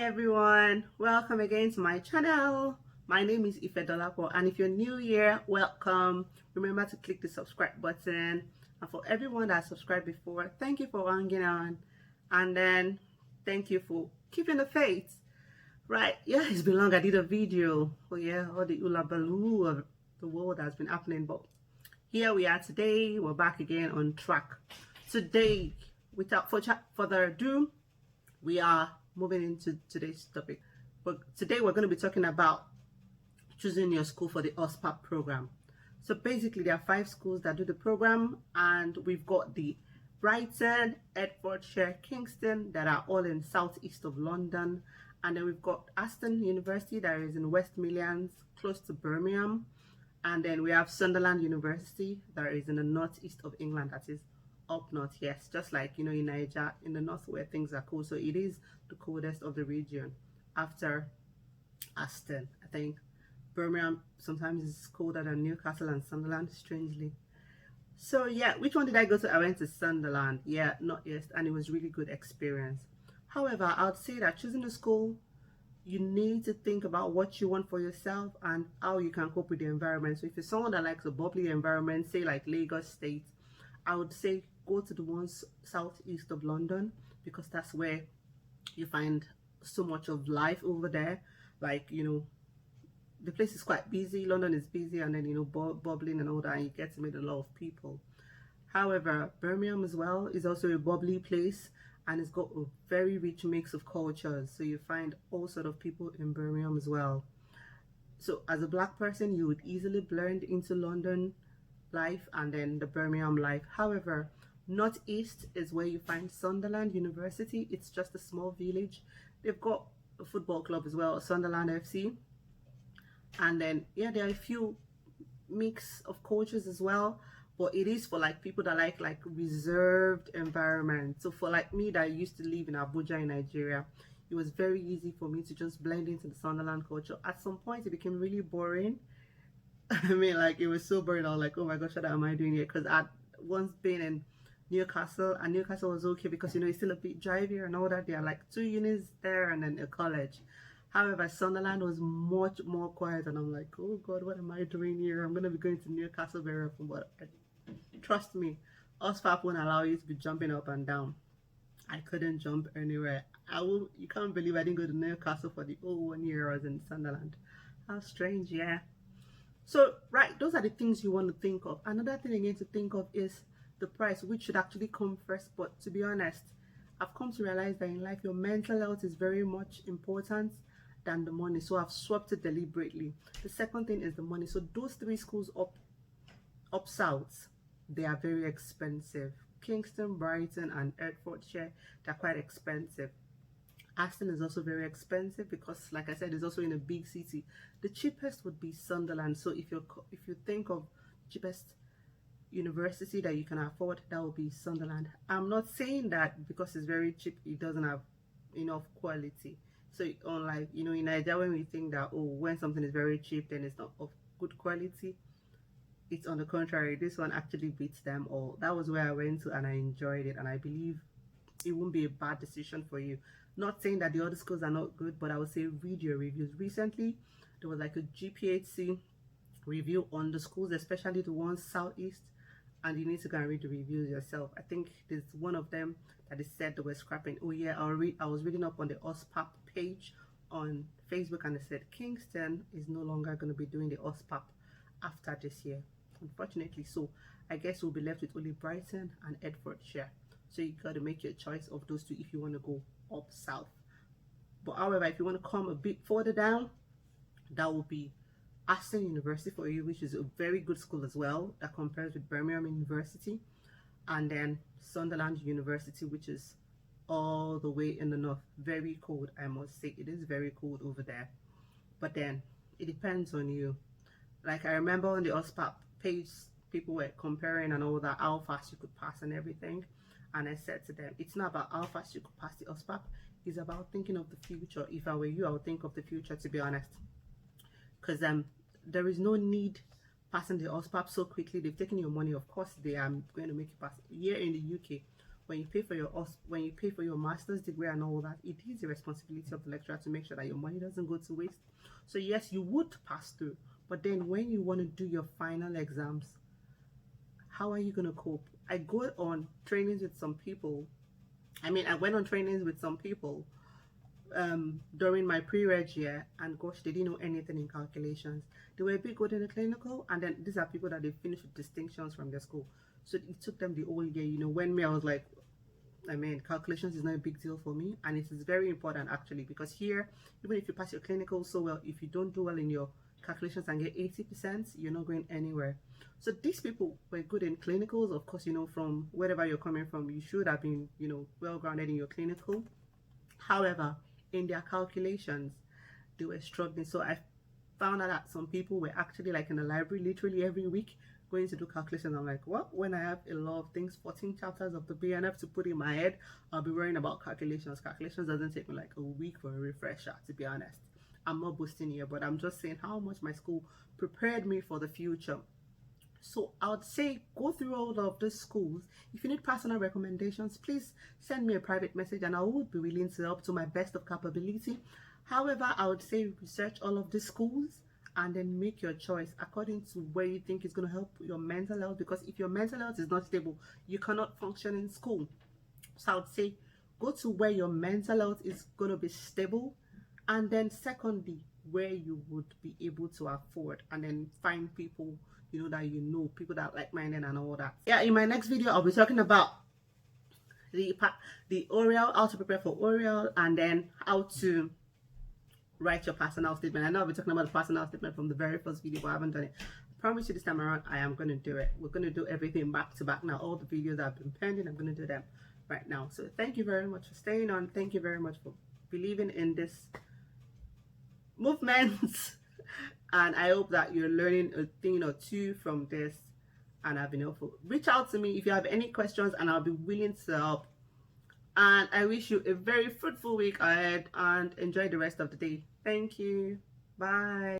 everyone, welcome again to my channel. My name is Ife Dolapo, and if you're new here, welcome. Remember to click the subscribe button, and for everyone that subscribed before, thank you for hanging on, and then thank you for keeping the faith. Right, yeah, it's been long. I did a video. Oh yeah, all the ula baloo of the world has been happening, but here we are today. We're back again on track. Today, without further ado, we are moving into today's topic. But today we're going to be talking about choosing your school for the OSPAP program. So basically there are 5 schools that do the program, and we've got the Brighton, Hertfordshire, Kingston that are all in southeast of London, and then we've got Aston University that is in West Midlands close to Birmingham, and then we have Sunderland University that is in the northeast of England, that is up north. Yes, just like in Niger, in the north where things are cold. So it is the coldest of the region after Aston. I think Birmingham sometimes is colder than Newcastle and Sunderland, strangely. So yeah, which one did I go to? I went to Sunderland. Yeah, northeast, and it was really good experience. However, I would say that choosing a school, you need to think about what you want for yourself and how you can cope with the environment. So if you're someone that likes a bubbly environment, say like Lagos State, I would say go to the ones southeast of London, because that's where you find so much of life over there. Like, the place is quite busy. London is busy, and then, bubbling and all that, and you get to meet a lot of people. However, Birmingham as well is also a bubbly place, and it's got a very rich mix of cultures. So you find all sort of people in Birmingham as well. So as a black person, you would easily blend into London life and then the Birmingham life. However, northeast is where you find Sunderland University. It's just a small village. They've got a football club as well, Sunderland FC. And then yeah, there are a few mix of cultures as well, but it is for like people that like reserved environment. So for like me that used to live in Abuja in Nigeria, it was very easy for me to just blend into the Sunderland culture. At some point it became really boring. I mean, like, it was so boring. I was like, oh my gosh, what am I doing here? Because I'd once been in Newcastle, and Newcastle was okay because it's still a bit drivey and all that. There are like 2 units there and then a college. However, Sunderland was much more quiet, and I'm like, oh god, what am I doing here? I'm gonna be going to Newcastle very often, but trust me, OSPAP won't allow you to be jumping up and down. I couldn't jump anywhere. You can't believe I didn't go to Newcastle for the whole 1 year I was in Sunderland. How strange, yeah. So, right, those are the things you want to think of. Another thing again to think of is the price, which should actually come first. But to be honest, I've come to realize that in life, your mental health is very much important than the money. So I've swapped it deliberately. The second thing is the money. So those 3 schools up south, they are very expensive. Kingston, Brighton, and Hertfordshire, they're quite expensive. Aston is also very expensive because, like I said, it's also in a big city. The cheapest would be Sunderland. So if you think of cheapest university that you can afford, that would be Sunderland. I'm not saying that because it's very cheap it doesn't have enough quality. So unlike in Nigeria, when we think that, oh, when something is very cheap then it's not of good quality, it's on the contrary. This one actually beats them all. That was where I went to and I enjoyed it, and I believe it won't be a bad decision for you. Not saying that the other schools are not good, but I would say read your reviews. Recently there was like a GPHC review on the schools, especially the ones southeast, and you need to go and read the reviews yourself. I think there's one of them that is said they were scrapping. Oh yeah, I was reading up on the OSPAP page on Facebook, and they said Kingston is no longer going to be doing the OSPAP after this year, unfortunately. So I guess we'll be left with only Brighton and Hertfordshire. So you got to make your choice of those 2 if you want to go up south. But however, if you want to come a bit further down, that will be Aston University for you, which is a very good school as well, that compares with Birmingham University. And then Sunderland University, which is all the way in the north. Very cold, I must say. It is very cold over there. But then it depends on you. Like, I remember on the OSPAP page, people were comparing and all that, how fast you could pass and everything. And I said to them, it's not about how fast you could pass the OSPAP, it's about thinking of the future. If I were you, I would think of the future, to be honest. Because there is no need passing the OSPAP so quickly. They've taken your money. Of course, they are going to make you pass. Here in the UK, when you pay for your master's degree and all that, it is the responsibility of the lecturer to make sure that your money doesn't go to waste. So yes, you would pass through, but then when you want to do your final exams, how are you going to cope? I go on trainings with some people. I went on trainings with some people during my pre-reg year, and gosh, they didn't know anything in calculations. They were a bit good in the clinical, and then these are people that they finished with distinctions from their school. So it took them the whole year. When I was like, calculations is not a big deal for me, and it is very important actually, because here, even if you pass your clinical so well, if you don't do well in your calculations and get 80%, you're not going anywhere. So these people were good in clinicals. Of course, from wherever you're coming from, you should have been, well grounded in your clinical. However, in their calculations, they were struggling. So I found out that some people were actually like in the library literally every week going to do calculations. I'm like, what? When I have a lot of things, 14 chapters of the BNF to put in my head, I'll be worrying about calculations. Calculations doesn't take me like a week for a refresher, to be honest. I'm not boasting here, but I'm just saying how much my school prepared me for the future. So I would say go through all of the schools. If you need personal recommendations, please send me a private message and I would be willing to help to my best of capability. However, I would say research all of the schools and then make your choice according to where you think is going to help your mental health, because if your mental health is not stable, you cannot function in school. So I would say go to where your mental health is going to be stable, and then secondly, where you would be able to afford, and then find people that people that are like-minded and all that. Yeah, in my next video I'll be talking about the oral, how to prepare for oral, and then how to write your personal statement. I know I'll be talking about the personal statement from the very first video, but I haven't done it. I promise you this time around I am going to do it. We're going to do everything back to back now. All the videos that have been pending, I'm going to do them right now. So thank you very much for staying on. Thank you very much for believing in this movement. And I hope that you're learning a thing or two from this and I've been helpful. Reach out to me if you have any questions and I'll be willing to help. And I wish you a very fruitful week ahead and enjoy the rest of the day. Thank you. Bye.